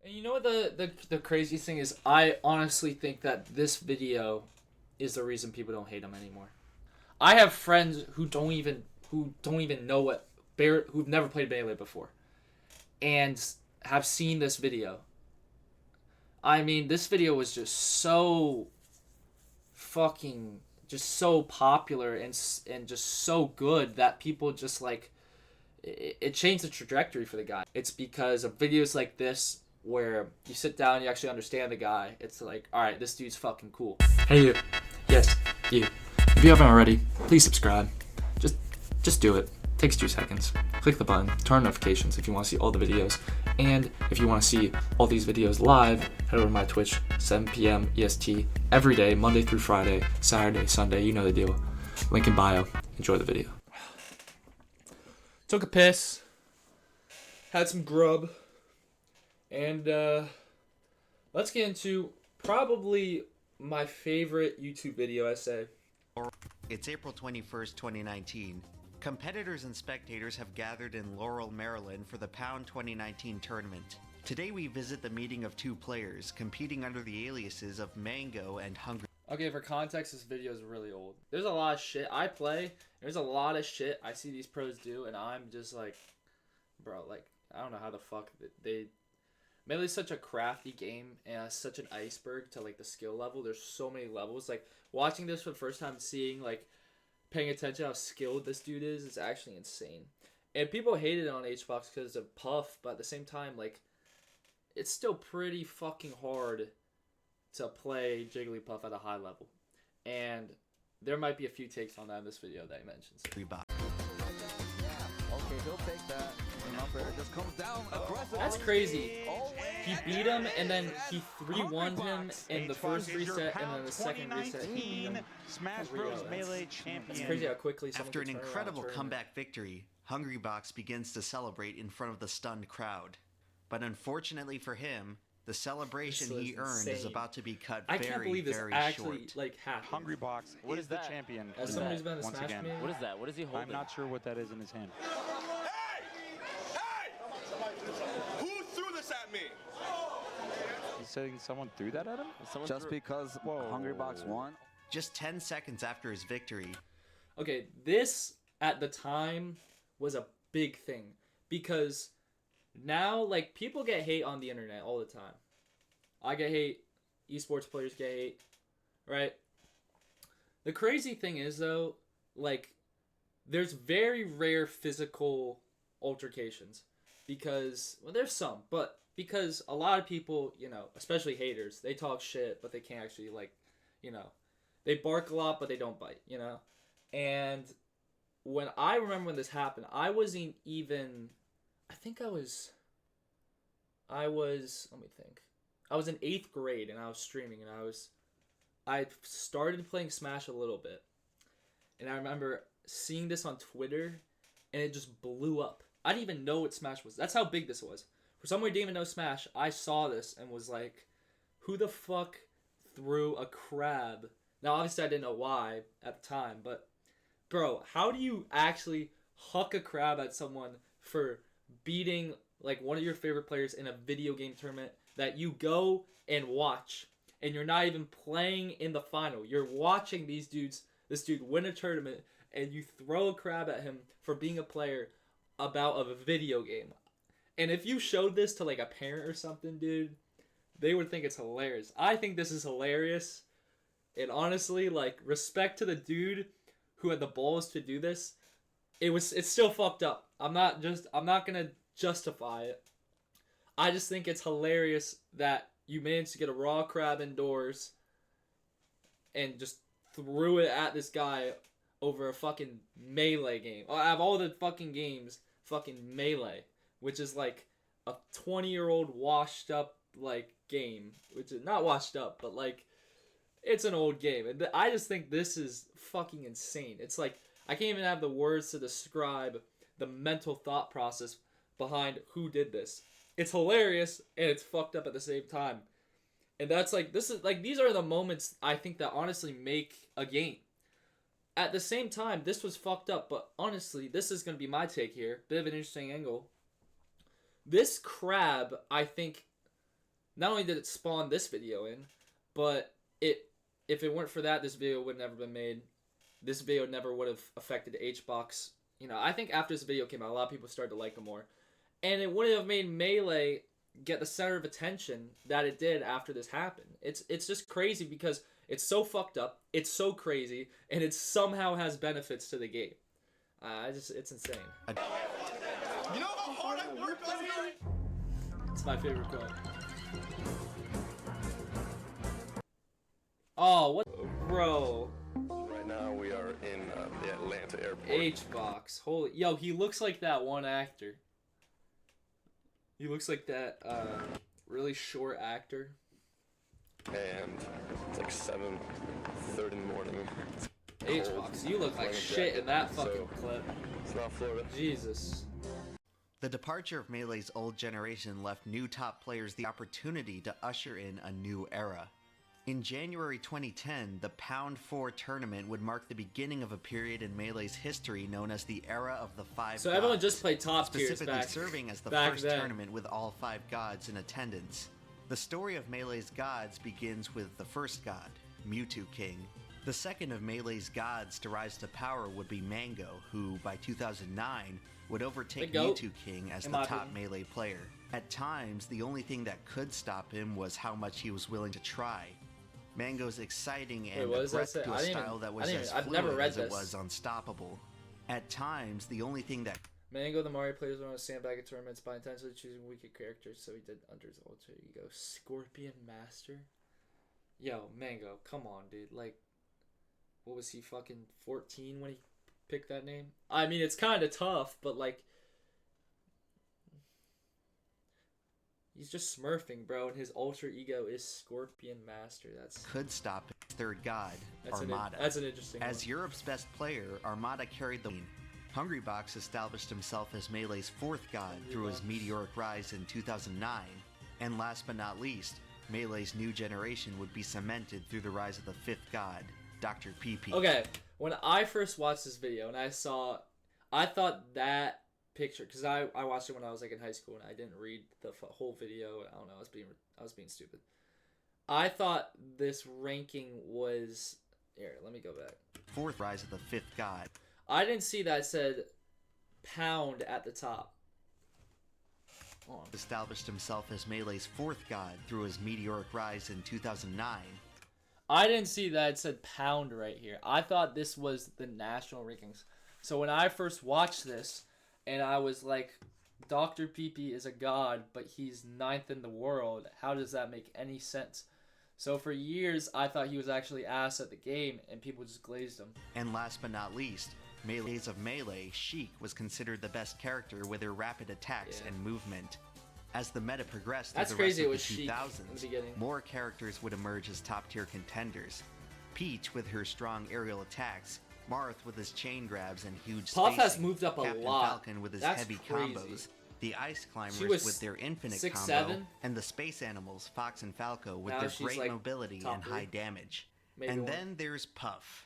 And you know what the craziest thing is? I honestly think that this video is the reason people don't hate him anymore. I have friends who don't even know who've never played Melee before and have seen this video. I mean, this video was just so fucking just so popular and just so good that people just like it changed the trajectory for the guy. It's because of videos like this where you sit down and you actually understand the guy. It's like, all right, this dude's fucking cool. Hey you, yes, you. If you haven't already, please subscribe. Just just do it. Takes 2 seconds. Click the button, turn on notifications if you want to see all the videos. And if you want to see all these videos live, head over to my Twitch, 7 PM EST, every day, Monday through Friday, Saturday, Sunday, you know the deal. Link in bio. Enjoy the video. Took a piss, had some grub, and let's get into probably my favorite YouTube video essay. It's April 21st, 2019. Competitors and spectators have gathered in Laurel, Maryland for the Pound 2019 tournament. Today we visit the meeting of two players competing under the aliases of Mango and Hungry. Okay, for context, this video is really old. There's a lot of shit I play. There's a lot of shit I see these pros do, and I'm just like, bro, like, I don't know how the fuck they... Melee's such a crafty game, and such an iceberg to, like, the skill level. There's so many levels. Like, watching this for the first time, seeing, like, paying attention how skilled this dude is actually insane. And people hated it on Hbox because of Puff, but at the same time, like, it's still pretty fucking hard to play Jigglypuff at a high level. And there might be a few takes on that in this video that he mentions. Hungrybox. Okay, he'll take that. Just comes down aggressive. That's crazy. He beat him, and then he 3-1'd him in the first reset, and then the second reset he beat him. Smash Bros. Melee champion. It's crazy how quickly someone After an can turn around incredible a tournament. comeback victory, Hungrybox begins to celebrate in front of the stunned crowd. But unfortunately for him, the celebration This was he earned is insane. about to be cut I can't very, believe this very actually short. like happened. Hungrybox What is is the that? champion. As someone who's been in the once Smash again. community, What is that? What is he holding? I'm not sure what that is in his hand. Who threw this at me? He's saying someone threw that at him? Someone Just threw- because Whoa. Hungrybox won. Just 10 seconds after his victory, Okay, this at the time was a big thing because now like people get hate on the internet all the time. I get hate, esports players get hate, right? The crazy thing is though, like there's very rare physical altercations because well there's some, but because a lot of people, you know, especially haters, they talk shit but they can't actually like, you know, they bark a lot but they don't bite, you know? And when I remember when this happened, I wasn't even I think I was let me think. I was in 8th grade and I was streaming and I started playing Smash a little bit. And I remember seeing this on Twitter and it just blew up. I didn't even know what Smash was. That's how big this was. For someone who didn't even know Smash, I saw this and was like, who the fuck threw a crab? Now, obviously, I didn't know why at the time, but, bro, how do you actually huck a crab at someone for beating, like, one of your favorite players in a video game tournament that you go and watch, and you're not even playing in the final? You're watching this dude win a tournament, and you throw a crab at him for being a player about a video game. And if you showed this to, like, a parent or something, dude, they would think it's hilarious. I think this is hilarious. And honestly, like, respect to the dude who had the balls to do this. It's still fucked up. I'm not gonna justify it. I just think it's hilarious that you managed to get a raw crab indoors and just threw it at this guy over a fucking Melee game. Out of all the fucking games, fucking Melee, which is like a 20-year-old washed up like game, which is not washed up, but like it's an old game. And I just think this is fucking insane. It's like I can't even have the words to describe the mental thought process behind who did this. It's hilarious and it's fucked up at the same time. And that's like these are the moments I think that honestly make a game. At the same time, this was fucked up, but honestly, this is going to be my take here. Bit of an interesting angle. This crab, I think, not only did it spawn this video in, but if it weren't for that, this video would never been made. This video never would have affected Hbox. You know, I think after this video came out, a lot of people started to like him more. And it wouldn't have made Melee get the center of attention that it did after this happened. It's just crazy because it's so fucked up, it's so crazy, and it somehow has benefits to the game. It's insane. You know how hard I worked on here? It's my favorite quote. Oh, what, bro? Right now we are in the Atlanta airport. Hbox. Holy, yo, he looks like that one actor. He looks like that really short actor. And it's like 7:30 in the morning. Hbox, you look like shit in that fucking clip. It's not Florida. Jesus. The departure of Melee's old generation left new top players the opportunity to usher in a new era. In January 2010, the Pound 4 tournament would mark the beginning of a period in Melee's history known as the Era of the Five So Gods, everyone just played top tiers specifically back, serving as the back first then. tournament with all 5 gods in attendance. The story of Melee's gods begins with the first god, Mewtwo King. The second of Melee's gods to rise to power would be Mango, who by 2009 would overtake The GOAT, Mewtwo King as in the my top opinion. Melee player. At times, the only thing that could stop him was how much he was willing to try. Mango's exciting and what does that abrupt say? to a I didn't even- style that I was didn't as even- I've fluid never read as it this. was unstoppable. At times, the only thing that Mango, the Mario players went on a sandbag at tournaments by intentionally choosing weaker characters, so he did under his alter ego. Scorpion Master? Yo, Mango, come on, dude. Like, what was he, fucking 14 when he picked that name? I mean, it's kind of tough, but, like, he's just smurfing, bro, and his alter ego is Scorpion Master. That's could stop his third god, Armada. That's an interesting As one. Europe's best player, Armada carried the win. Hungrybox established himself as Melee's fourth god through his meteoric rise in 2009. And last but not least, Melee's new generation would be cemented through the rise of the fifth god, Dr. PP. Okay, when I first watched this video and I thought that picture, because I watched it when I was like in high school and I didn't read the whole video. I don't know, I was being stupid. I thought this ranking was, here, let me go back. Fourth rise of the fifth god. I didn't see that it said Pound at the top. Hold on. Established himself as Melee's fourth god through his meteoric rise in 2009. I didn't see that it said Pound right here. I thought this was the national rankings. So when I first watched this, and I was like, Dr. PP is a god, but he's 9th in the world. How does that make any sense? So for years, I thought he was actually ass at the game, and people just glazed him. And last but not least, Melee's of Melee, Sheik was considered the best character with her rapid attacks and movement. As the meta progressed through That's the crazy, rest it of the was Sheik in the 2000s, beginning. more characters would emerge as top-tier contenders. Peach with her strong aerial attacks, Marth with his chain grabs and huge Puff has spacing, moved up a Captain lot. Falcon with his That's heavy crazy. combos, the Ice Climbers She was with their infinite 6'7", combo, and the Space Animals, Fox and Falco, with Now their she's, great like, mobility top and 3. high damage. Maybe And one. then there's Puff.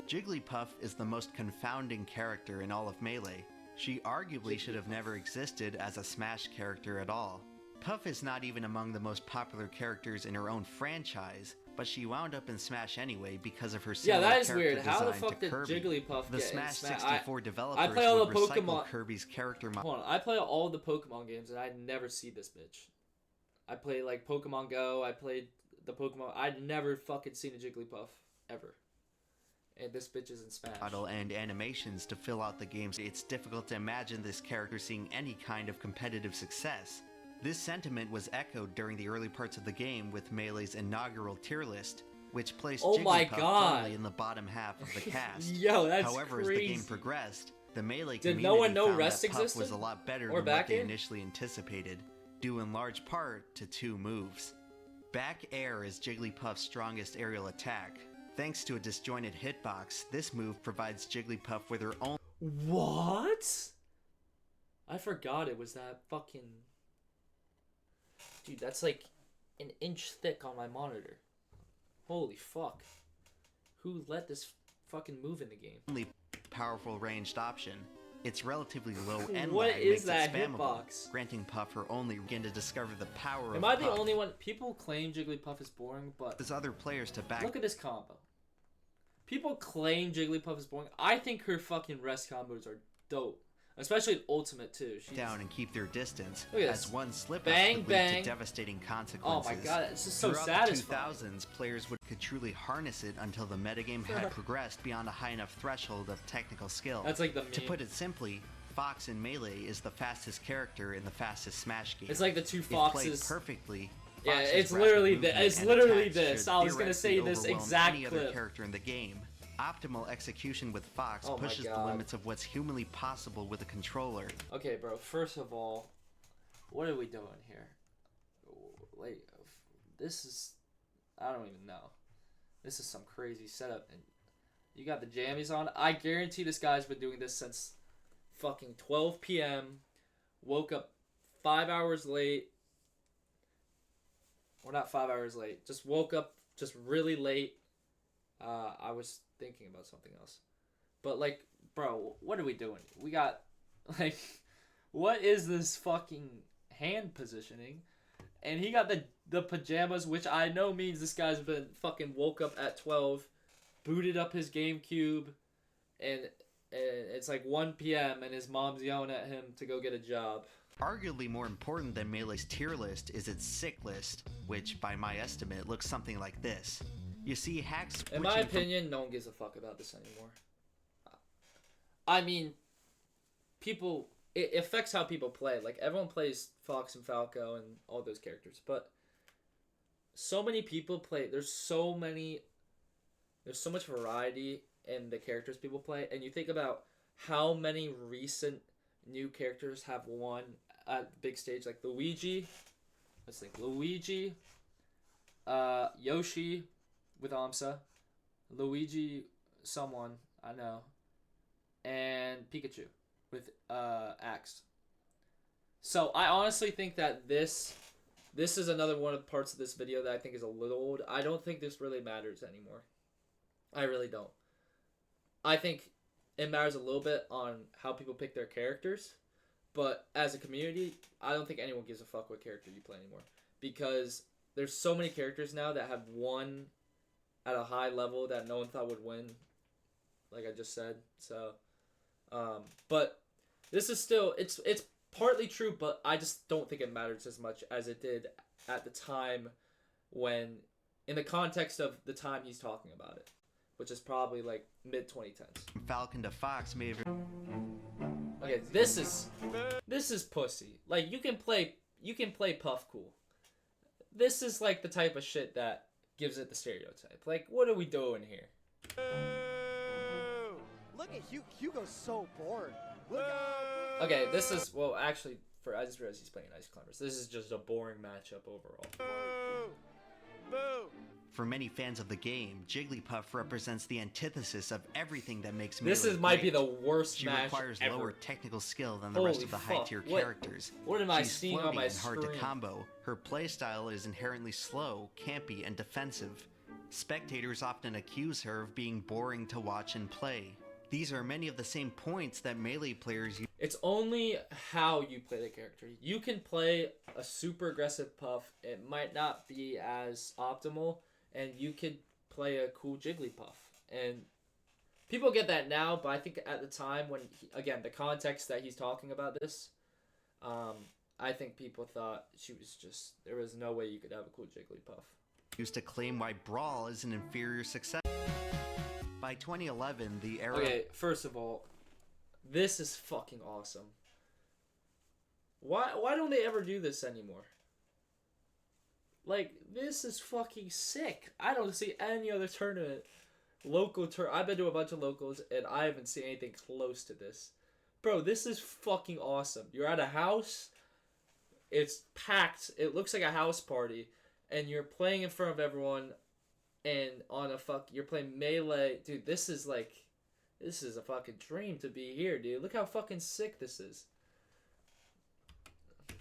Jigglypuff is the most confounding character in all of Melee. She arguably should have never existed as a Smash character at all. Puff is not even among the most popular characters in her own franchise, but she wound up in Smash anyway because of her Yeah, similar that is character weird. How the design fuck to did Kirby. Jigglypuff The get in Smash Smash? 64 developers play all would the recycle Pokemon- Kirby's character model. Hold on, I play all the Pokemon games, and I never see this bitch. I play, like, Pokemon Go, I played the Pokemon... I'd never fucking seen a Jigglypuff, ever. And this bitch is in Smash. Model and animations to fill out the games. It's difficult to imagine this character seeing any kind of competitive success. This sentiment was echoed during the early parts of the game with Melee's inaugural tier list, which placed Oh my Jigglypuff God. firmly in the bottom half of the cast. Yo, that's However, crazy. as the game progressed, the Melee Did community no one know found Rest that Puff was existed? a lot better Or than what they back in? initially anticipated, due in large part to two moves. Back air is Jigglypuff's strongest aerial attack. Thanks to a disjointed hitbox, this move provides Jigglypuff with her own What? I forgot it was that fucking... Dude, that's like an inch thick on my monitor. Holy fuck. Who let this fucking move in the game? only powerful ranged option. It's relatively low and What lag is makes it that spammable, hitbox? granting Puff her only begin to discover the power Am of I the Puff. only one? People claim Jigglypuff is boring, but There's other players to back look at this combo. People claim Jigglypuff is boring. I think her fucking rest combos are dope. Especially in Ultimate, too. She's... down and keep their distance, Look at as this. one slip-up Bang, could lead bang. to devastating Oh consequences. my god, it's just so Throughout satisfying. the 2000s, players could truly harness it until the metagame had progressed beyond a high enough threshold of technical skill. That's like the meme. To put it simply, Fox in Melee is the fastest character in the fastest Smash game. It's like the two If played foxes. perfectly, Yeah, Fox's it's rapid literally movement it's and literally attacks this. should I was gonna say theoretically this overwhelm exact any other clip. character in the game. Optimal execution with Fox Oh my pushes the God. limits of what's humanly possible with a controller. Okay, bro. First of all, what are we doing here? Like, this is... I don't even know. This is some crazy setup. And you got the jammies on. I guarantee this guy's been doing this since fucking 12 p.m. Woke up 5 hours late. Or not 5 hours late. Just woke up just really late. I was thinking about something else. But, like, bro, what are we doing? We got, like, what is this fucking hand positioning? And he got the pajamas, which I know means this guy's been fucking woke up at 12, booted up his GameCube, and it's like 1 p.m. and his mom's yelling at him to go get a job. Arguably more important than Melee's tier list is its sick list, which, by my estimate, looks something like this. You see, hacks In my opinion, no one gives a fuck about this anymore. I mean, people... It affects how people play. Like, everyone plays Fox and Falco and all those characters, but so many people play... There's so much variety in the characters people play, and you think about how many recent new characters have won at the big stage, like Luigi. Let's think. Luigi, Yoshi with Amsa, Luigi, someone I know, and Pikachu with Axe. So I honestly think that this is another one of the parts of this video that I think is a little old. I don't think this really matters anymore. I really don't. I think it matters a little bit on how people pick their characters, but as a community, I don't think anyone gives a fuck what character you play anymore, because there's so many characters now that have won at a high level that no one thought would win, like I just said. So, but this is still, it's partly true, but I just don't think it matters as much as it did at the time when, in the context of the time he's talking about it, which is probably like mid-2010s. Falcon to Fox may have... Okay, this is pussy. Like, you can play Puff cool. This is like the type of shit that gives it the stereotype. Like, what are we doing here? Look at Hugo's so bored. Look out. Okay, this is, well, actually, I just realized he's playing Ice Climbers. This is just a boring matchup overall. For many fans of the game, Jigglypuff represents the antithesis of everything that makes This Melee might be great. the worst She match requires ever. lower technical skill than the rest Holy of the fuck, high-tier what- characters. what am I She's seeing on floaty my and hard to screen? combo. Her playstyle is inherently slow, campy, and defensive. Spectators often accuse her of being boring to watch and play. These are many of the same points that Melee players use. It's only how you play the character. You can play a super aggressive Puff. It might not be as optimal, and you could play a cool Jigglypuff. And people get that now, but I think at the time when, again, the context that he's talking about this, I think people thought she was just, there was no way you could have a cool Jigglypuff. Used to claim why Brawl is an inferior success. By 2011, the era... Okay, first of all, this is fucking awesome. Why don't they ever do this anymore? Like, this is fucking sick. I don't see any other tournament. I've been to a bunch of locals, and I haven't seen anything close to this. Bro, this is fucking awesome. You're at a house. It's packed. It looks like a house party. And you're playing in front of everyone. And you're playing Melee. Dude, this is a fucking dream to be here, dude. Look how fucking sick this is.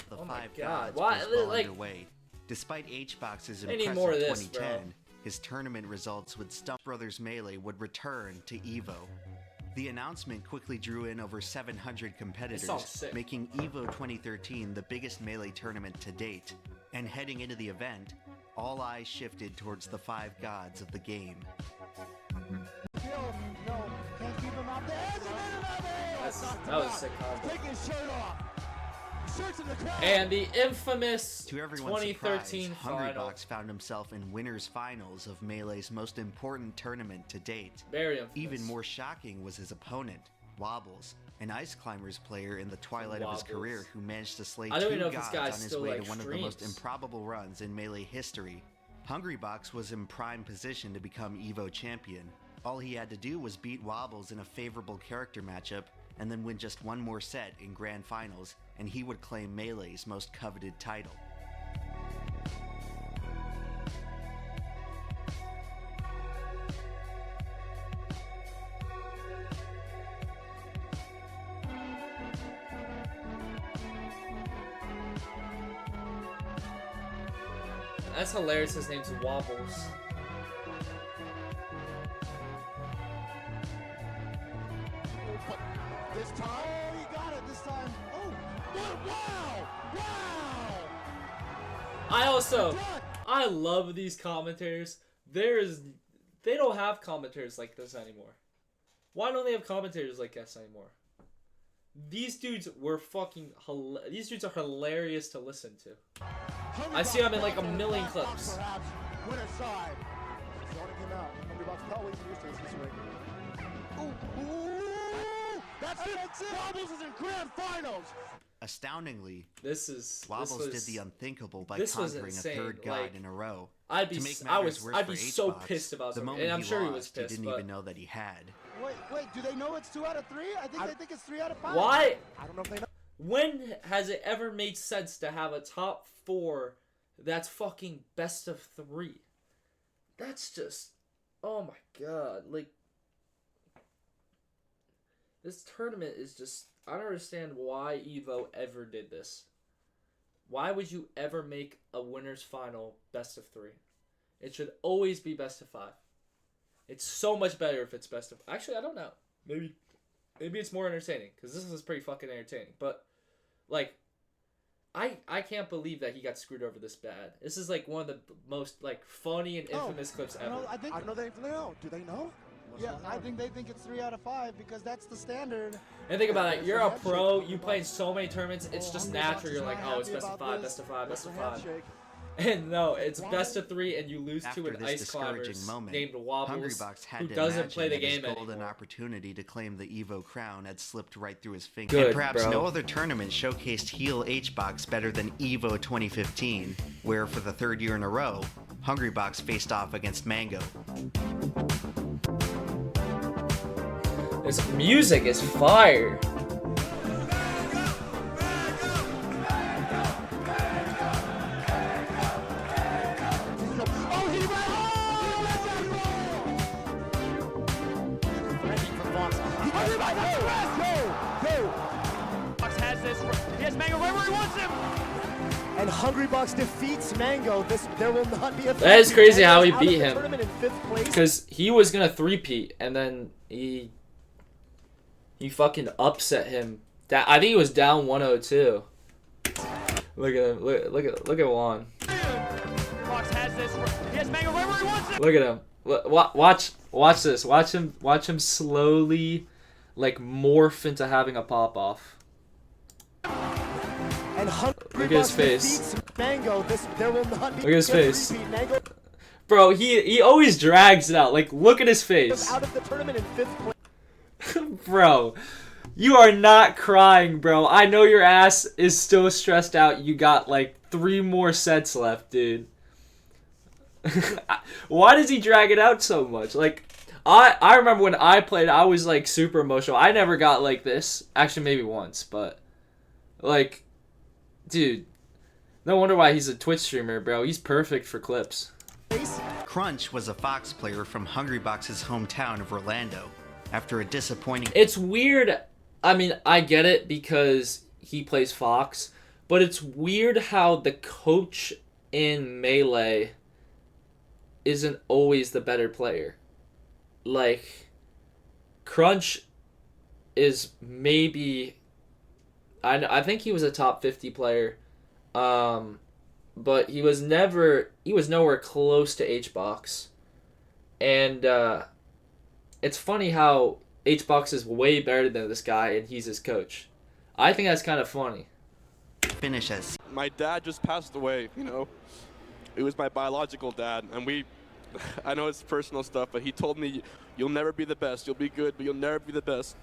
The Oh my five God. gods Why- was well like- underway. Despite Hbox's I need impressive more of this, 2010, bro. his tournament results with Stump Brothers Melee would return to EVO. The announcement quickly drew in over 700 competitors, song's sick. making EVO 2013 the biggest Melee tournament to date. And heading into the event, all eyes shifted towards the 5 gods of the game. That was a sick combo. Take his shirt off. Shirts in the crowd. And the infamous To everyone's 2013 surprise, final. Hungrybox found himself in winners finals of Melee's most important tournament to date. Very infamous. Even more shocking was his opponent, Wobbles, an Ice Climbers player in the twilight of his Wobbles. career who managed to slay I don't even 2 know if this gods guy's on his still, way like, to one of the most streams. improbable runs in Melee history. Hungrybox was in prime position to become EVO champion. All he had to do was beat Wobbles in a favorable character matchup, and then win just one more set in Grand Finals, and he would claim Melee's most coveted title. That's hilarious. His name's Wobbles. This time, oh, he got it this time. Oh, what? Wow! I love these commentators. They don't have commentators like this anymore. Why don't they have commentators like this anymore? These dudes were fucking these dudes are hilarious to listen to. I see them in like a million clips. Perhaps winner side. Zona came out. Hungrybox probably used to this ring. Ooh, that's it. Wobbles is in grand finals. Astoundingly, Wobbles Wobbles did the unthinkable by this was conquering insane. a 3rd god Like, in a row. I'd be To make I matters was worse I'd for be so Hbox, pissed about the something, moment and I'm he sure lost, he was pissed. he didn't But even know that he had. Wait, do they know it's 2 out of 3? I think they think it's 3 out of 5. why? I don't know if they know. When has it ever made sense to have a top 4 that's fucking best of 3? That's just, oh my god, like, this tournament is just, I don't understand why Evo ever did this. Why would you ever make a winner's final best of 3? It should always be best of 5. It's so much better if it's best of, actually, I don't know. Maybe it's more entertaining, because this is pretty fucking entertaining, but, like, I can't believe that he got screwed over this bad. This is like one of the most like funny and infamous clips ever. No, I don't know they know. Do they know? Yeah, I think they think it's 3 out of 5 because that's the standard. And think about it, you're a pro, you play in so many tournaments, it's just natural. You're like, oh, it's best of 5, best of 5, best of 5. And no, it's best of 3, and you lose After to an this Ice Climbers discouraging moment, named Wobbles, Hungrybox had who to doesn't imagine play the that his game golden anymore. opportunity to claim the Evo crown had slipped right through his fingers. Good, and perhaps bro. no other tournament showcased heel Hbox better than Evo 2015, where for the 3rd year in a row, Hungrybox faced off against Mango. This music is fire. Oh, he ran! Oh, that's Fox has this. He has Mango right where he wants him. And Hungrybox defeats Mango. There will not be a. That is crazy how he beat him. Tournament in 5th place. Because he was gonna 3-peat, and then he fucking upset him. I think he was down 102. Look at him. Look at Juan. Fox has this. He has Mango right where he wants him. Look at him. Watch this. Watch him slowly, like, morph into having a pop off. And Look at his face. Mango. There will not be Look at his face. Mango Bro, he always drags it out. Like, look at his face. out of the tournament in 5th place. Bro, you are not crying, bro. I know your ass is still stressed out. You got like 3 more sets left, dude. Why does he drag it out so much? Like, I remember when I played, I was like super emotional. I never got like this. Actually, maybe once, but like, dude, no wonder why he's a Twitch streamer, bro. He's perfect for clips. Crunch was a Fox player from Hungrybox's hometown of Orlando. After a disappointing... It's weird. I mean, I get it because he plays Fox, but it's weird how the coach in Melee isn't always the better player. Like, Crunch is maybe, I think he was a top 50 player, but he was nowhere close to Hbox. And it's funny how Hbox is way better than this guy, and he's his coach. I think that's kind of funny. Finish as My dad just passed away, you know. It was my biological dad, and I know it's personal stuff, but he told me, you'll never be the best. You'll be good, but you'll never be the best.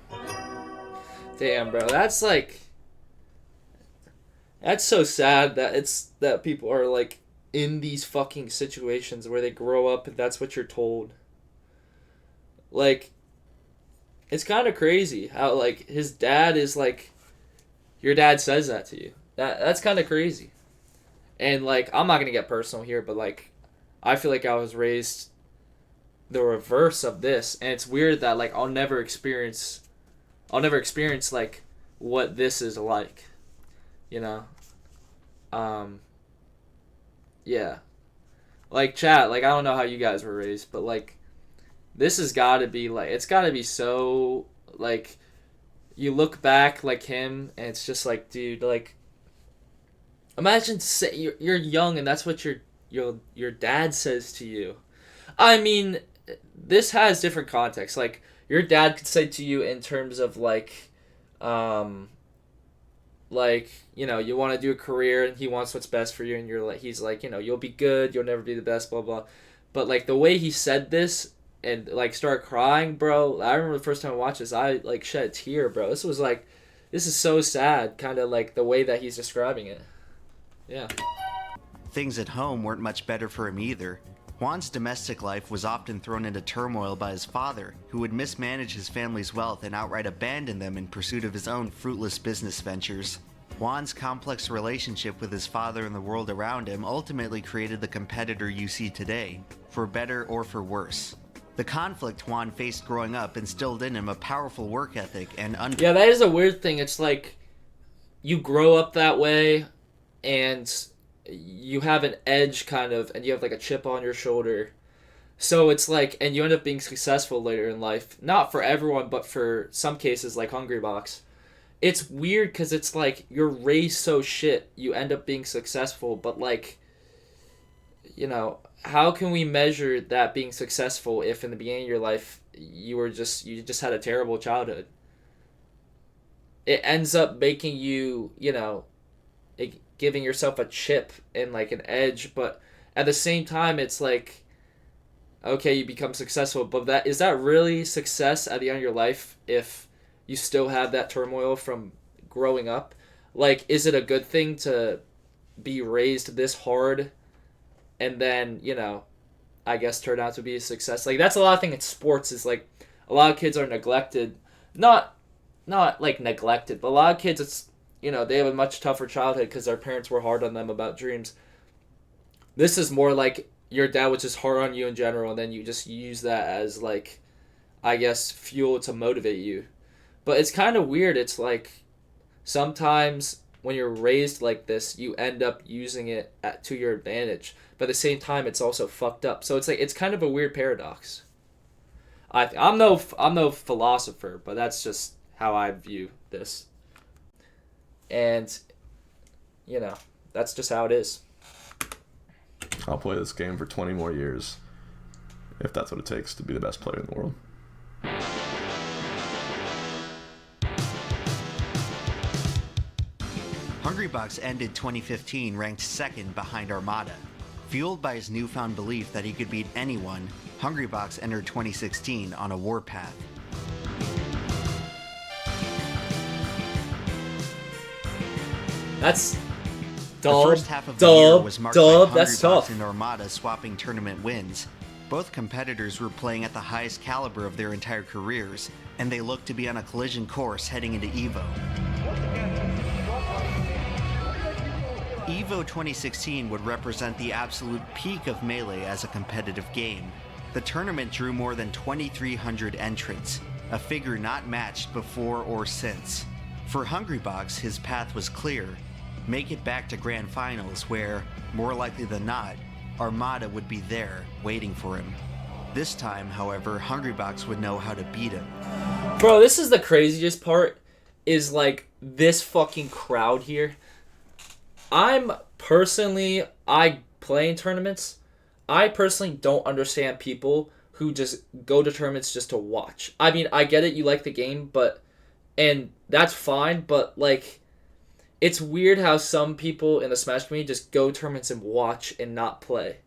Damn, bro, that's so sad that people are like in these fucking situations where they grow up and that's what you're told. Like, it's kind of crazy how like his dad is like, your dad says that to you. That's kind of crazy. And like, I'm not gonna get personal here, but like, I feel like I was raised the reverse of this, and it's weird that like I'll never experience like what this is like, you know. Yeah, like chat, like I don't know how you guys were raised, but like this has got to be like, it's got to be so like, you look back like him and it's just like, dude, like imagine you're young and that's what your dad says to you. I mean, this has different context. Like your dad could say to you in terms of like you know, you want to do a career and he wants what's best for you, and he's like, you know, you'll be good, you'll never be the best, blah blah. But like the way he said this and like start crying, bro, I remember the first time I watched this, I like shed a tear, bro. This is so sad, kind of like the way that he's describing it. Yeah. things at home weren't much better for him either. Juan's domestic life was often thrown into turmoil by his father, who would mismanage his family's wealth and outright abandon them in pursuit of his own fruitless business ventures. Juan's complex relationship with his father and the world around him ultimately created the competitor you see today, for better or for worse. The conflict Juan faced growing up instilled in him a powerful work ethic and Yeah, that is a weird thing. It's like you grow up that way and you have an edge kind of, and you have like a chip on your shoulder. So it's like, and you end up being successful later in life. Not for everyone, but for some cases like Hungrybox. It's weird because it's like you're raised so shit, you end up being successful, but like, you know, how can we measure that being successful if in the beginning of your life you just had a terrible childhood? It ends up making you, you know, giving yourself a chip and like an edge, but at the same time it's like, okay, you become successful, but is that really success at the end of your life if you still have that turmoil from growing up? Like, is it a good thing to be raised this hard and then, you know, I guess turn out to be a success? Like, that's a lot of things in sports, is like a lot of kids are neglected, not like neglected, but a lot of kids, it's, you know, they have a much tougher childhood because their parents were hard on them about dreams. This is more like your dad was just hard on you in general, and then you just use that as like, I guess, fuel to motivate you. But it's kind of weird. It's like sometimes when you're raised like this, you end up using it to your advantage. But at the same time, it's also fucked up. So it's like, it's kind of a weird paradox. I'm no philosopher, but that's just how I view this. And, you know, that's just how it is. I'll play this game for 20 more years if that's what it takes to be the best player in the world. Hungrybox ended 2015 ranked second behind Armada. Fueled by his newfound belief that he could beat anyone, Hungrybox entered 2016 on a warpath. That's The first half of the year was marked by that's tough. Hungrybox and Armada swapping tournament wins. Both competitors were playing at the highest caliber of their entire careers, and they looked to be on a collision course heading into EVO. EVO 2016 would represent the absolute peak of Melee as a competitive game. The tournament drew more than 2,300 entrants, a figure not matched before or since. For Hungrybox, his path was clear: make it back to Grand Finals where, more likely than not, Armada would be there waiting for him. This time, however, Hungrybox would know how to beat him. Bro, this is the craziest part, is like this fucking crowd here. I play in tournaments. I personally don't understand people who just go to tournaments just to watch. I mean, I get it, you like the game, and that's fine, but like, it's weird how some people in the Smash community just go to tournaments and watch and not play.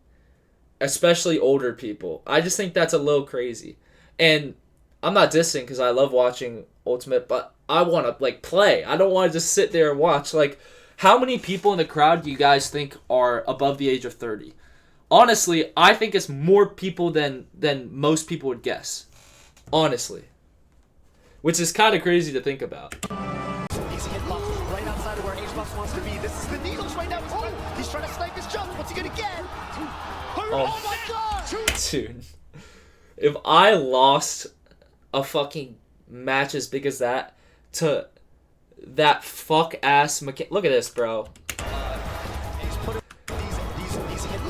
Especially older people. I just think that's a little crazy. And I'm not dissing because I love watching Ultimate, but I want to like play. I don't want to just sit there and watch. Like, how many people in the crowd do you guys think are above the age of 30? Honestly, I think it's more people than most people would guess. Honestly. Which is kind of crazy to think about. He's hitbox right outside of where Hbox wants to be. This is the needles right now. Oh, he's trying to snipe his jump. What's he gonna get? Oh my god! Dude. If I lost a fucking match as big as that to that fuck-ass mechanic... Look at this, bro.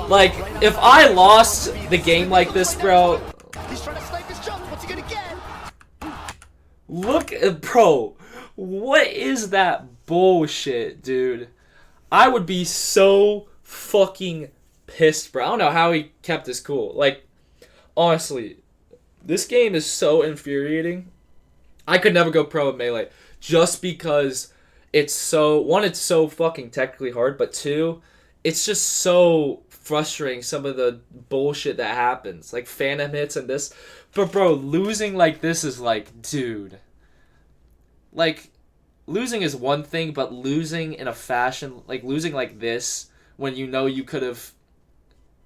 Like, if I lost the game like this, bro... He's trying to snipe his jump. What's he gonna get? Look at... Bro, what is that bullshit, dude? I would be so fucking pissed, bro. I don't know how he kept his cool. Like, honestly, this game is so infuriating. I could never go pro in Melee just because it's so... One, it's so fucking technically hard, but two, it's just so frustrating, some of the bullshit that happens. Like, phantom hits and this. But, bro, losing like this is like, dude. Like, losing is one thing, but losing in a fashion... Like, losing like this when you know you could have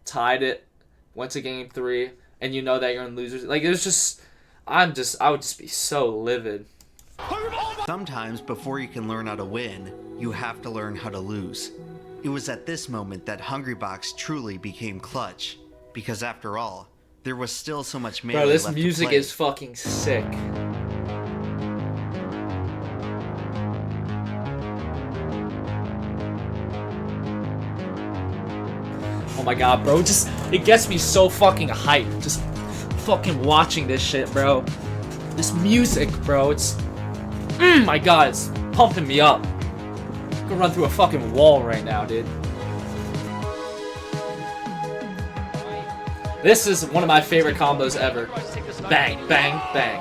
tied it, went to game 3, and you know that you're in losers. Like, it was just... I would just be so livid. Sometimes, before you can learn how to win, you have to learn how to lose. It was at this moment that Hungrybox truly became clutch, because after all, there was still so much melee left. Bro, this left music to play. is fucking sick. Oh my god, bro, just, it gets me so fucking hyped, just fucking watching this shit, bro. This music, bro, it's, my god, it's pumping me up. I'm gonna run through a fucking wall right now, dude. This is one of my favorite combos ever. Bang, bang, bang.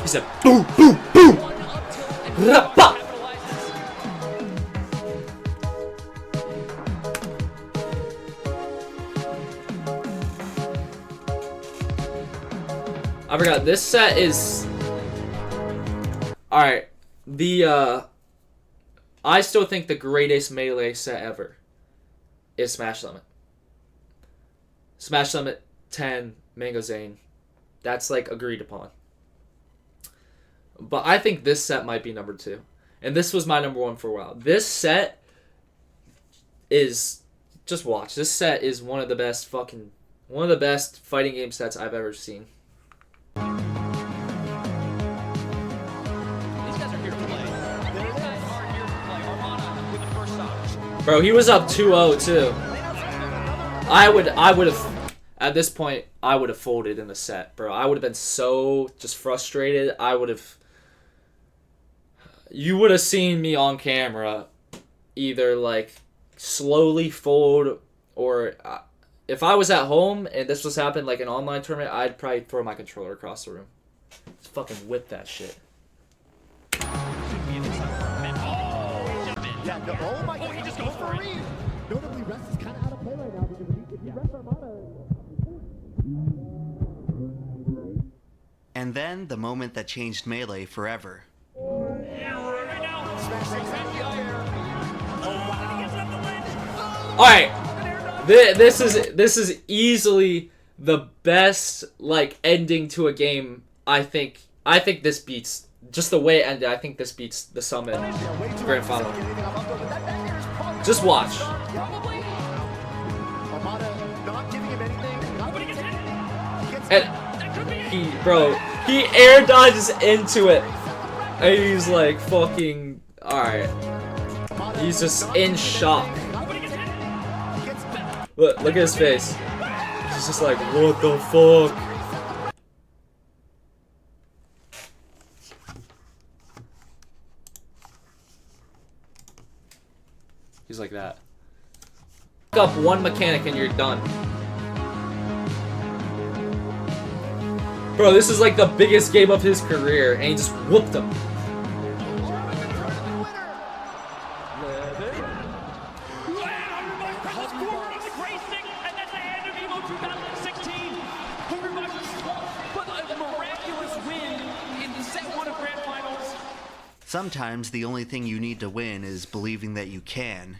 He said, boom, boom, boom. Ra-pa. I forgot, this set is... Alright, I still think the greatest Melee set ever is Smash Summit. Smash Summit 10, Mango Zane. That's, like, agreed upon. But I think this set might be number 2. And this was my number 1 for a while. This set is... Just watch. This set is one of the best fighting game sets I've ever seen. Bro, he was up 2-0 too. I would have, at this point, I would have folded in the set, bro. I would have been so just frustrated. You would have seen me on camera either like slowly fold, or if I was at home and this was happening like an online tournament, I'd probably throw my controller across the room. Just fucking whip that shit. Yeah, no, oh my god, he just goes for a read. Notably, Rest is kind of out of play right now because if you Rest Armada... And then, the moment that changed Melee forever. Alright, this is easily the best like ending to a game. I think this beats, just the way it ended, I think this beats the Summit Grand Final. Just watch. And he air dodges into it. And he's like fucking, alright. He's just in shock. Look at his face. He's just like, what the fuck? He's like that. Fuck up one mechanic and you're done. Bro, this is like the biggest game of his career, and he just whooped him. Sometimes the only thing you need to win is believing that you can.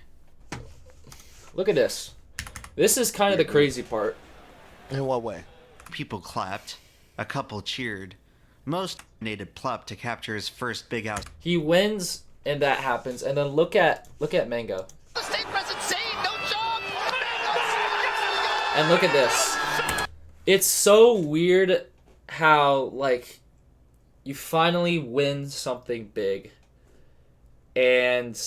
Look at this. This is kind of the crazy part. In what way? People clapped. A couple cheered. Most donated Plup to capture his first big out. He wins, and that happens. And then look at Mango. And look at this. It's so weird how, like, you finally win something big. And,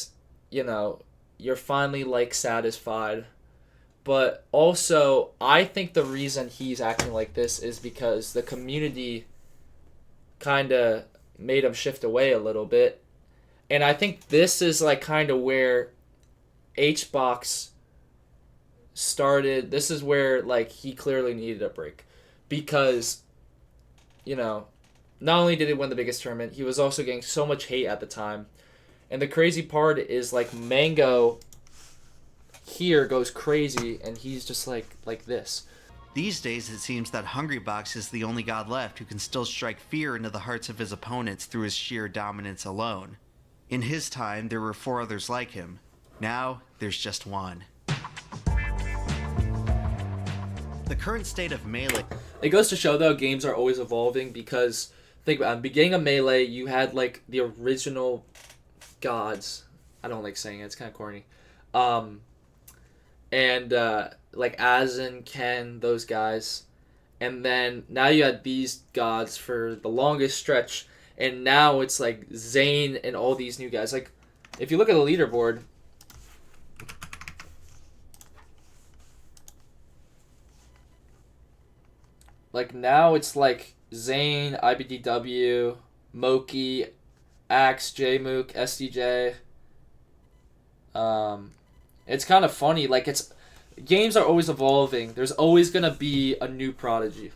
you know, you're finally, like, satisfied. But also, I think the reason he's acting like this is because the community kind of made him shift away a little bit. And I think this is, like, kind of where Hbox started. This is where, like, he clearly needed a break. Because, you know, not only did he win the biggest tournament, he was also getting so much hate at the time. And the crazy part is, like, Mango here goes crazy, and he's just like this. These days, it seems that Hungrybox is the only god left who can still strike fear into the hearts of his opponents through his sheer dominance alone. In his time, there were 4 others like him. Now, there's just one. The current state of Melee... It goes to show, though, games are always evolving, because, think about it, beginning of Melee, you had, like, the original gods. I don't like saying it, it's kind of corny. Like Azen, Ken, those guys. And then now you had these gods for the longest stretch. And now it's like Zane and all these new guys. Like, if you look at the leaderboard, like now it's like Zane, IBDW, Moki, Axe, Jmook, SDJ. It's kind of funny. Like, games are always evolving. There's always gonna be a new prodigy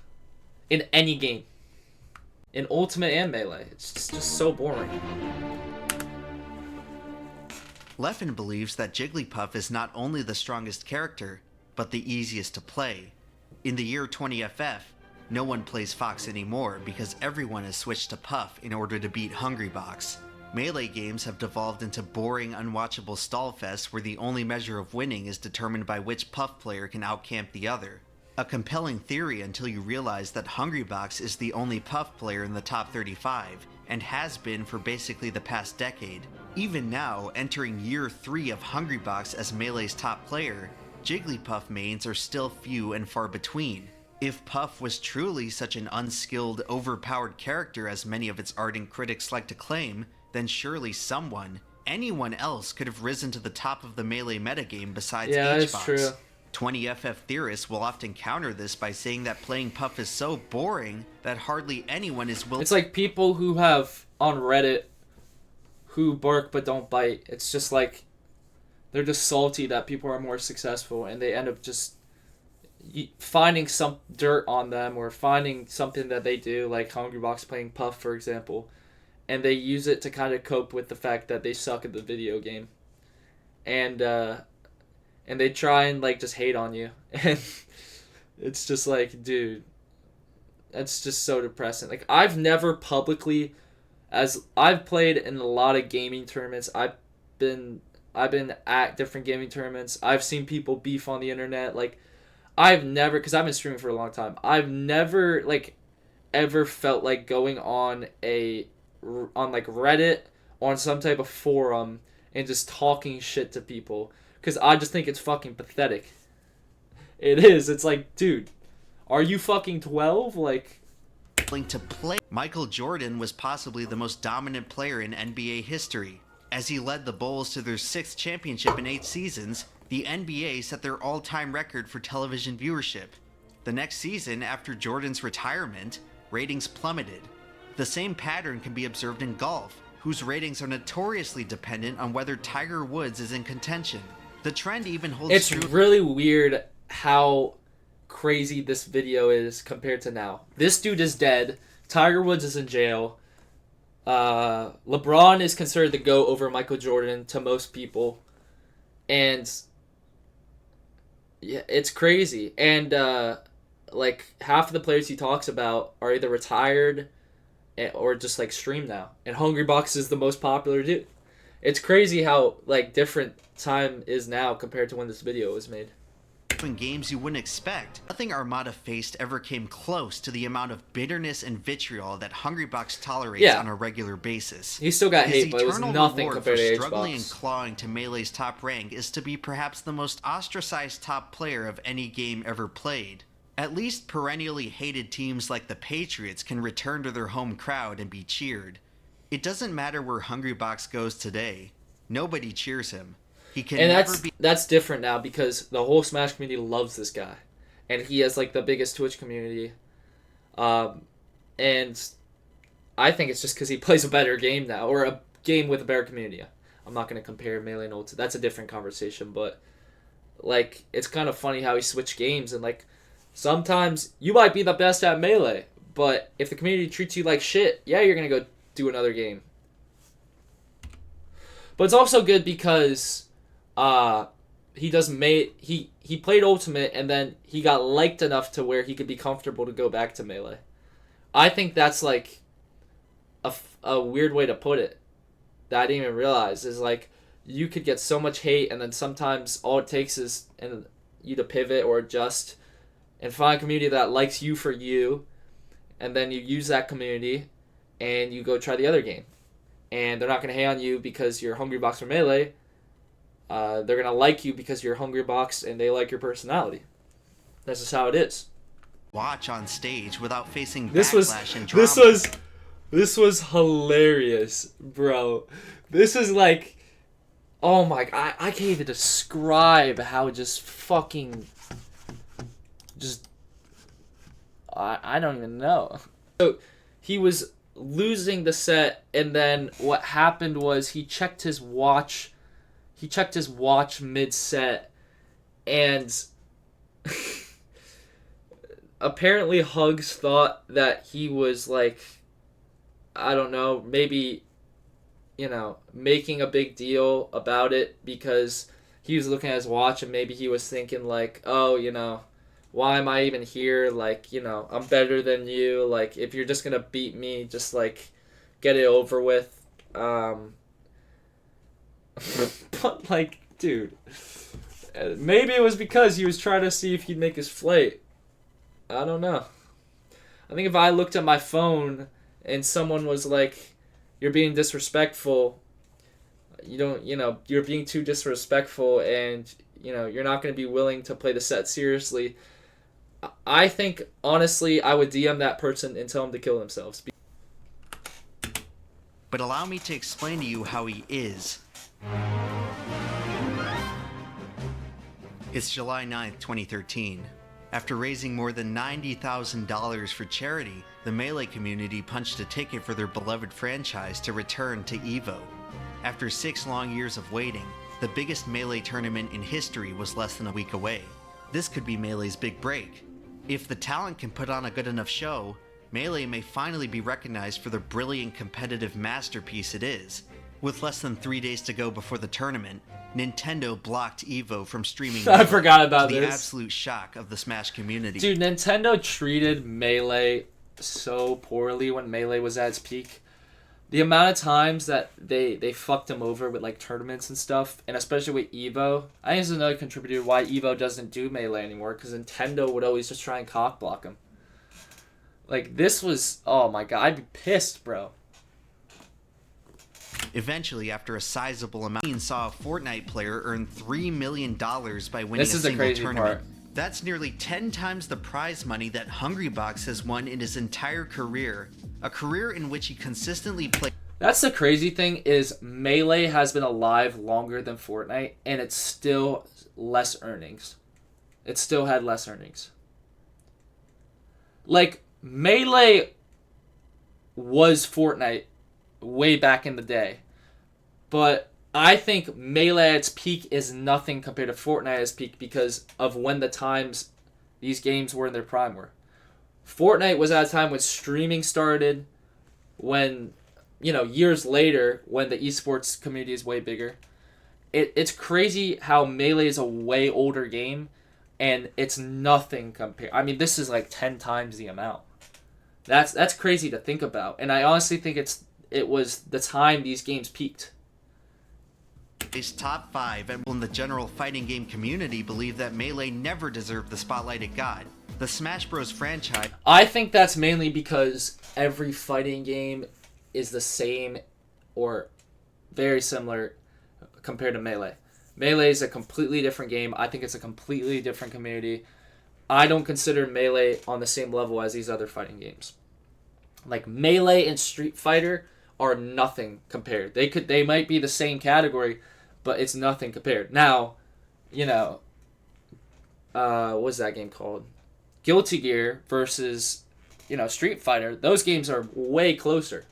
in any game, in Ultimate and Melee. It's just so boring. Leffen believes that Jigglypuff is not only the strongest character, but the easiest to play. In the year 20FF, no one plays Fox anymore because everyone has switched to Puff in order to beat Hungrybox. Melee games have devolved into boring, unwatchable stallfests where the only measure of winning is determined by which Puff player can outcamp the other. A compelling theory until you realize that Hungrybox is the only Puff player in the top 35, and has been for basically the past decade. Even now, entering year 3 of Hungrybox as Melee's top player, Jigglypuff mains are still few and far between. If Puff was truly such an unskilled, overpowered character as many of its ardent critics like to claim, then surely anyone else could have risen to the top of the Melee metagame besides Hbox. That's true. 20FF theorists will often counter this by saying that playing Puff is so boring that hardly anyone is willing. It's like people who have on Reddit who bark but don't bite. It's just like they're just salty that people are more successful, and they end up just finding some dirt on them or finding something that they do, like Hungrybox playing Puff, for example. And they use it to kind of cope with the fact that they suck at the video game. And they try and, like, just hate on you. And it's just like, dude, that's just so depressing. Like, I've never publicly, as I've played in a lot of gaming tournaments, I've been at different gaming tournaments. I've seen people beef on the internet. Like, I've never, because I've been streaming for a long time, I've never, like, ever felt like going on like Reddit, on some type of forum, and just talking shit to people, because I just think it's fucking pathetic. It is. It's like, dude, are you fucking 12? Like, to play. Michael Jordan was possibly the most dominant player in NBA history. As he led the Bulls to their 6th championship in 8 seasons, the NBA set their all-time record for television viewership. The next season, after Jordan's retirement, ratings plummeted. The same pattern can be observed in golf, whose ratings are notoriously dependent on whether Tiger Woods is in contention. The trend even holds true. It's really weird how crazy this video is compared to now. This dude is dead. Tiger Woods is in jail. LeBron is considered the GOAT over Michael Jordan to most people. And yeah, it's crazy. And like half of the players he talks about are either retired or just like stream now. And Hungrybox is the most popular dude. It's crazy how like different time is now compared to when this video was made. In games you wouldn't expect. Nothing Armada faced ever came close to the amount of bitterness and vitriol that Hungrybox tolerates on a regular basis. He still got His hate, but it was eternal nothing reward compared for to struggling and Hbox. clawing to Melee's top rank is to be perhaps the most ostracized top player of any game ever played. At least perennially hated teams like the Patriots can return to their home crowd and be cheered. It doesn't matter where Hungrybox goes today. Nobody cheers him. He can And never be. that's different now because the whole Smash community loves this guy, and he has like the biggest Twitch community. And I think it's just because he plays a better game now, or a game with a better community. I'm not gonna compare Melee and Ult. That's a different conversation, but like it's kind of funny how he switched games, and like sometimes you might be the best at Melee, but if the community treats you like shit, yeah, you're gonna go do another game. But it's also good because he played Ultimate and then he got liked enough to where he could be comfortable to go back to Melee. I think that's like a weird way to put it that I didn't even realize is like you could get so much hate and then sometimes all it takes is you to pivot or adjust and find a community that likes you for you, and then you use that community and you go try the other game. And they're not going to hate on you because you're Hungrybox or Melee. They're going to like you because you're Hungrybox and they like your personality. That's just how it is. Watch on stage without facing backlash and drama. This was hilarious, bro. This is like, oh my god, I can't even describe how just fucking, I don't even know. So he was losing the set, and then what happened was he checked his watch mid-set, and apparently Hugs thought that he was like, I don't know, maybe, making a big deal about it because he was looking at his watch and maybe he was thinking like, oh, why am I even here? Like, I'm better than you. Like, if you're just gonna beat me, just like get it over with. But like, dude, maybe it was because he was trying to see if he'd make his flight. I don't know. I think if I looked at my phone and someone was like, you're being disrespectful, you're being too disrespectful, and you're not going to be willing to play the set seriously, I think honestly I would DM that person and tell them to kill themselves. But allow me to explain to you how he is. It's July 9th, 2013. After raising more than $90,000 for charity, the Melee community punched a ticket for their beloved franchise to return to EVO. After 6 long years of waiting, the biggest Melee tournament in history was less than a week away. This could be Melee's big break. If the talent can put on a good enough show, Melee may finally be recognized for the brilliant competitive masterpiece it is. With less than 3 days to go before the tournament, Nintendo blocked EVO from streaming. I forgot about to the this. absolute shock of the Smash community. Dude, Nintendo treated Melee so poorly when Melee was at its peak. The amount of times that they fucked him over with like tournaments and stuff, and especially with EVO, I think this is another contributor why EVO doesn't do Melee anymore, because Nintendo would always just try and cock block him. Like, this was, oh my god, I'd be pissed, bro. Eventually, after a sizable amount, we saw a Fortnite player earn $3 million by winning a single tournament. Part. That's nearly 10 times the prize money that Hungrybox has won in his entire career. A career in which he consistently played. That's the crazy thing is Melee has been alive longer than Fortnite, and it's still less earnings. It still had less earnings. like, Melee was Fortnite way back in the day. But I think Melee at its peak is nothing compared to Fortnite at its peak because of when the times these games were in their prime were. Fortnite was at a time when streaming started, when, years later, when the esports community is way bigger. It's crazy how Melee is a way older game, and it's nothing compared. I mean, this is like 10 times the amount. That's crazy to think about, and I honestly think it was the time these games peaked. Melee's top 5 and in the general fighting game community believe that Melee never deserved the spotlight it got. The Smash Bros. Franchise... I think that's mainly because every fighting game is the same or very similar compared to Melee. Melee is a completely different game. I think it's a completely different community. I don't consider Melee on the same level as these other fighting games. Like, Melee and Street Fighter are nothing compared. They might be the same category, but it's nothing compared. Now, what's that game called? Guilty Gear versus, Street Fighter. Those games are way closer.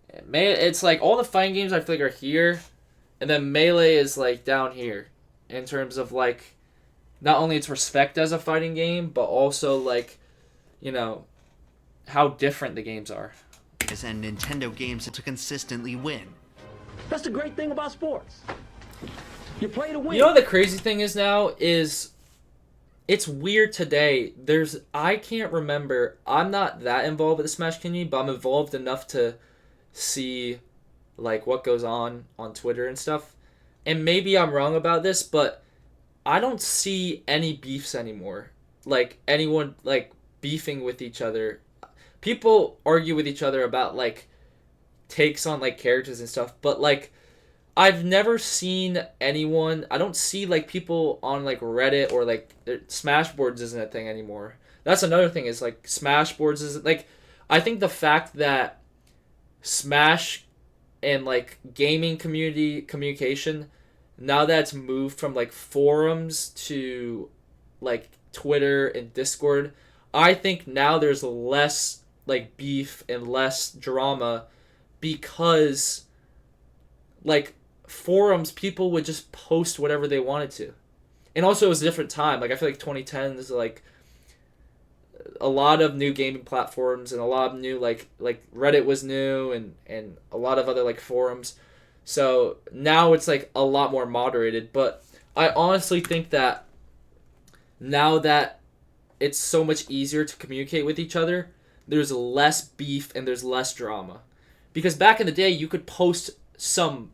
It's like all the fighting games I feel like are here, and then Melee is like down here in terms of like not only its respect as a fighting game, but also like, how different the games are. And Nintendo games to consistently win. That's the great thing about sports. You play to win. You know what the crazy thing is now is it's weird today. I can't remember. I'm not that involved with the Smash community, but I'm involved enough to see like what goes on Twitter and stuff. And maybe I'm wrong about this, but I don't see any beefs anymore. Like anyone like beefing with each other. People argue with each other about like takes on like characters and stuff, but like I've never seen anyone. I don't see like people on like Reddit or like Smashboards isn't a thing anymore. That's another thing is like Smashboards is like I think the fact that Smash and like gaming community communication now that's moved from like forums to like Twitter and Discord, I think now there's less like beef and less drama because like forums people would just post whatever they wanted to. And also it was a different time. Like I feel like 2010 is like a lot of new gaming platforms and a lot of new like Reddit was new and a lot of other like forums. So now it's like a lot more moderated, but I honestly think that now that it's so much easier to communicate with each other, there's less beef and there's less drama. Because back in the day, you could post some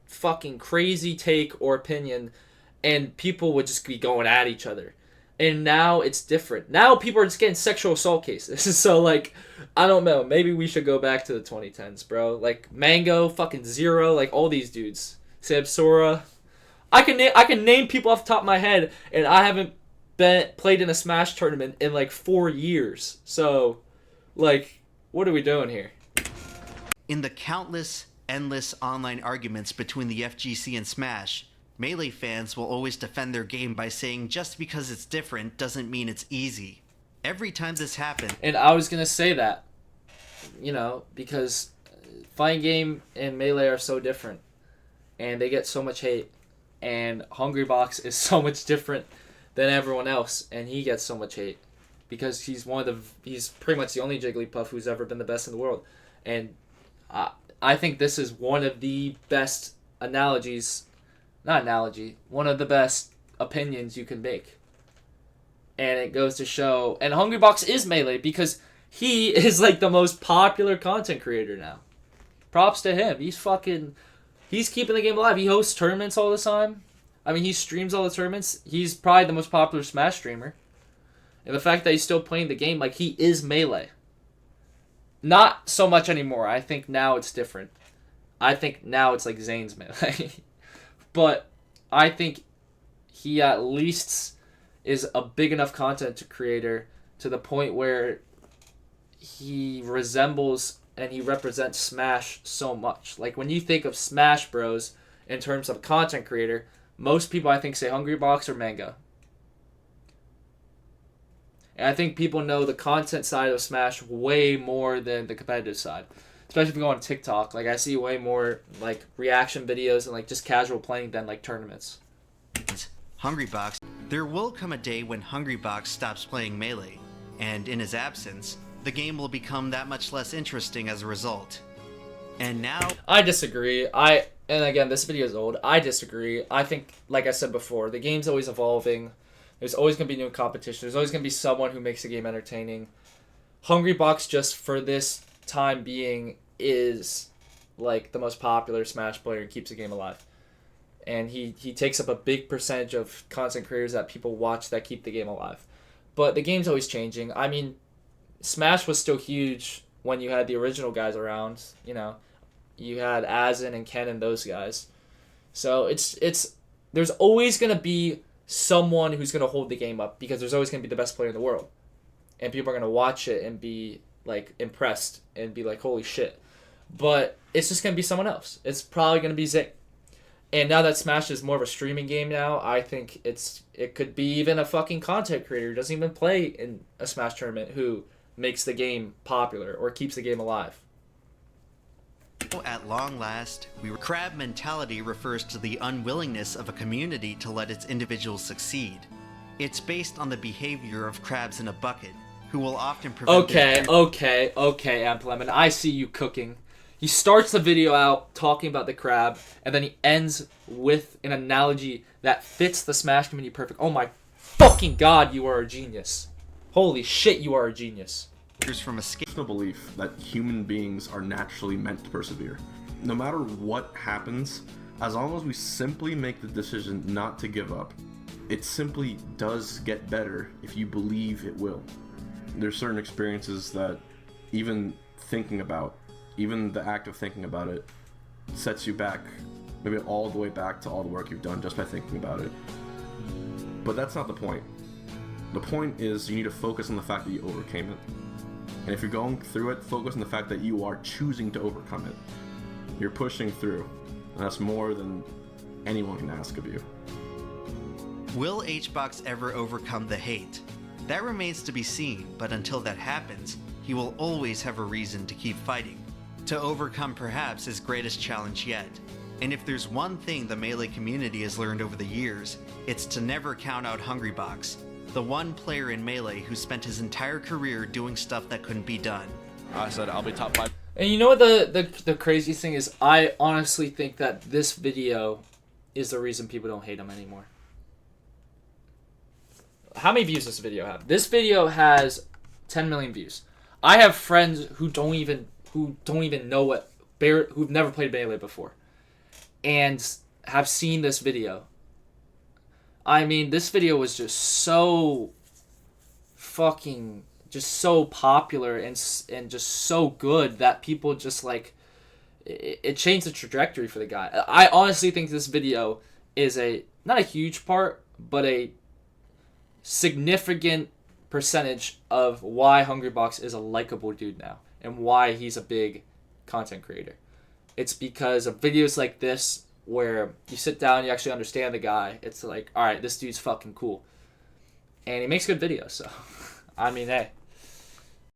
fucking crazy take or opinion and people would just be going at each other. And now it's different. Now people are just getting sexual assault cases. So, like, I don't know. Maybe we should go back to the 2010s, bro. Like, Mango, fucking Zero, like, all these dudes. Sabsora. I can name people off the top of my head, and I haven't played in a Smash tournament in, like, 4 years. So, like, what are we doing here? In the countless, endless online arguments between the FGC and Smash, Melee fans will always defend their game by saying just because it's different doesn't mean it's easy. Every time this happens... And I was going to say that, because fighting game and Melee are so different. And they get so much hate. And Hungrybox is so much different than everyone else. And he gets so much hate. Because he's pretty much the only Jigglypuff who's ever been the best in the world. And I think this is one of the best one of the best opinions you can make. And it goes to show, and Hungrybox is Melee because he is like the most popular content creator now. Props to him. He's keeping the game alive. He hosts tournaments all the time. I mean, he streams all the tournaments. He's probably the most popular Smash streamer. And the fact that he's still playing the game, like, he is Melee. Not so much anymore. I think now it's different. I think now it's like Zane's Melee. But I think he at least is a big enough content creator to the point where he resembles and he represents Smash so much. Like when you think of Smash Bros. In terms of content creator, most people I think say Hungrybox or Manga. And I think people know the content side of Smash way more than the competitive side. Especially if you go on TikTok. Like, I see way more, like, reaction videos and, like, just casual playing than, like, tournaments. Hungrybox. There will come a day when Hungrybox stops playing Melee, and in his absence, the game will become that much less interesting as a result. And now... I disagree. And again, this video is old. I disagree. I think, like I said before, the game's always evolving. There's always going to be new competition. There's always going to be someone who makes the game entertaining. Hungrybox, just for this time being, is, like, the most popular Smash player and keeps the game alive. And he takes up a big percentage of content creators that people watch that keep the game alive. But the game's always changing. I mean, Smash was still huge when you had the original guys around. You know, you had Azen and Ken and those guys. So there's always going to be someone who's going to hold the game up because there's always going to be the best player in the world. And people are going to watch it and be, like, impressed and be like, holy shit. But it's just going to be someone else. It's probably going to be Zing. And now that Smash is more of a streaming game now, I think it could be even a fucking content creator who doesn't even play in a Smash tournament who makes the game popular or keeps the game alive. At long last, crab mentality refers to the unwillingness of a community to let its individuals succeed. It's based on the behavior of crabs in a bucket, who will often prevent... Okay, Emplemon, I see you cooking. He starts the video out talking about the crab, and then he ends with an analogy that fits the Smash community perfect. Oh my fucking god, you are a genius. Holy shit, you are a genius. From a belief that human beings are naturally meant to persevere. No matter what happens, as long as we simply make the decision not to give up, it simply does get better if you believe it will. There's certain experiences that even thinking about, even the act of thinking about it, sets you back, maybe all the way back to all the work you've done just by thinking about it. But that's not the point. The point is you need to focus on the fact that you overcame it. And if you're going through it, focus on the fact that you are choosing to overcome it. You're pushing through, and that's more than anyone can ask of you. Will Hbox ever overcome the hate? That remains to be seen, but until that happens, he will always have a reason to keep fighting. To overcome perhaps his greatest challenge yet. And if there's one thing the Melee community has learned over the years, it's to never count out Hungrybox, the one player in Melee who spent his entire career doing stuff that couldn't be done. I said I'll be top 5. And you know what the craziest thing is? I honestly think that this video is the reason people don't hate him anymore. How many views does this video have? This video has 10 million views. I have friends who don't even know who've never played Melee before, and have seen this video. I mean, this video was just so fucking, just so popular and just so good that people just like, it changed the trajectory for the guy. I honestly think this video is not a huge part, but a significant percentage of why Hungrybox is a likable dude now and why he's a big content creator. It's because of videos like this where you sit down and you actually understand the guy. It's like, all right, this dude's fucking cool. And he makes good videos, so I mean, hey.